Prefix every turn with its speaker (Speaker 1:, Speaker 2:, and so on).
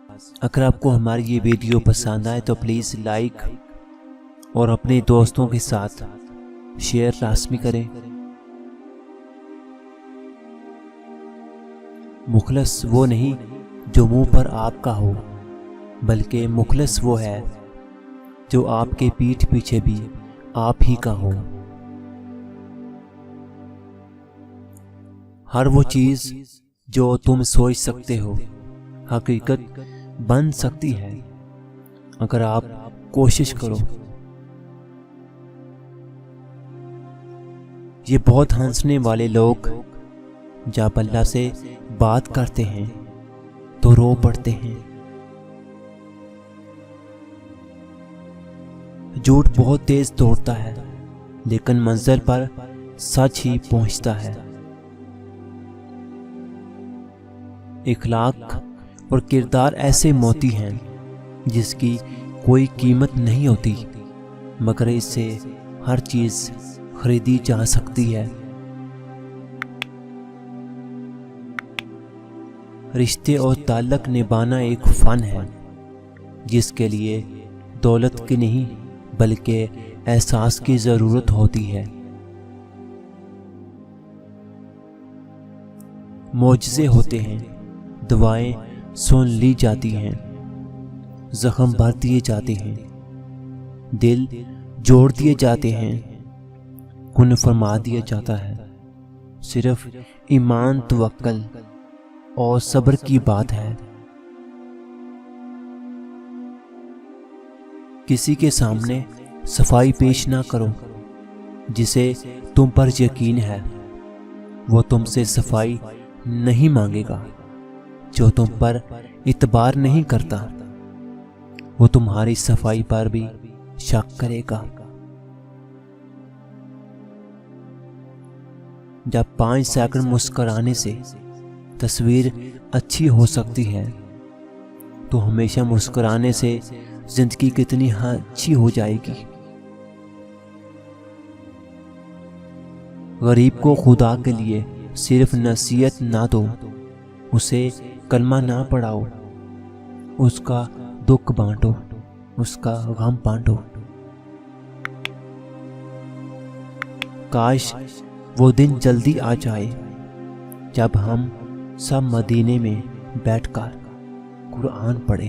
Speaker 1: अगर आपको हमारी ये वीडियो पसंद आए तो प्लीज़ लाइक और अपने दोस्तों के साथ शेयर लाजमी करें। मुखलस वो नहीं जो मुंह पर आपका हो, बल्कि मुखलस वो है जो आपके पीठ पीछे भी आप ही का हो। हर वो चीज़ जो तुम सोच सकते हो हकीकत बन सकती है अगर आप कोशिश करो। ये बहुत हंसने वाले लोग जब अल्लाह से बात करते हैं तो रो पड़ते हैं। झूठ बहुत तेज दौड़ता है लेकिन मंजिल पर सच ही पहुंचता है। इखलाक और किरदार ऐसे मोती हैं जिसकी कोई कीमत नहीं होती, मगर इससे हर चीज खरीदी जा सकती है। रिश्ते और ताल्लुक निभाना एक फन है जिसके लिए दौलत की नहीं बल्कि एहसास की जरूरत होती है। मोजज़े होते हैं, दुआएं सुन ली जाती हैं, जख्म भर दिए जाते हैं, दिल जोड़ दिए जाते हैं, गुन फरमा दिया जाता है। सिर्फ ईमान, तवक्कल और सब्र की बात है। किसी के सामने सफाई पेश ना करो जिसे तुम पर यकीन है वो तुमसे सफाई नहीं मांगेगा। जो तुम पर इतबार नहीं करता वो तुम्हारी सफाई पर भी शक करेगा। जब 5 सेकंड मुस्कुराने से तस्वीर अच्छी हो सकती है तो हमेशा मुस्कुराने से जिंदगी कितनी अच्छी हो जाएगी। गरीब को खुदा के लिए सिर्फ नसीहत ना दो, उसे कलमा ना पढ़ाओ, उसका दुख बांटो, उसका गम बांटो। काश वो दिन जल्दी आ जाए जब हम सब मदीने में बैठकर कुरान पढ़े।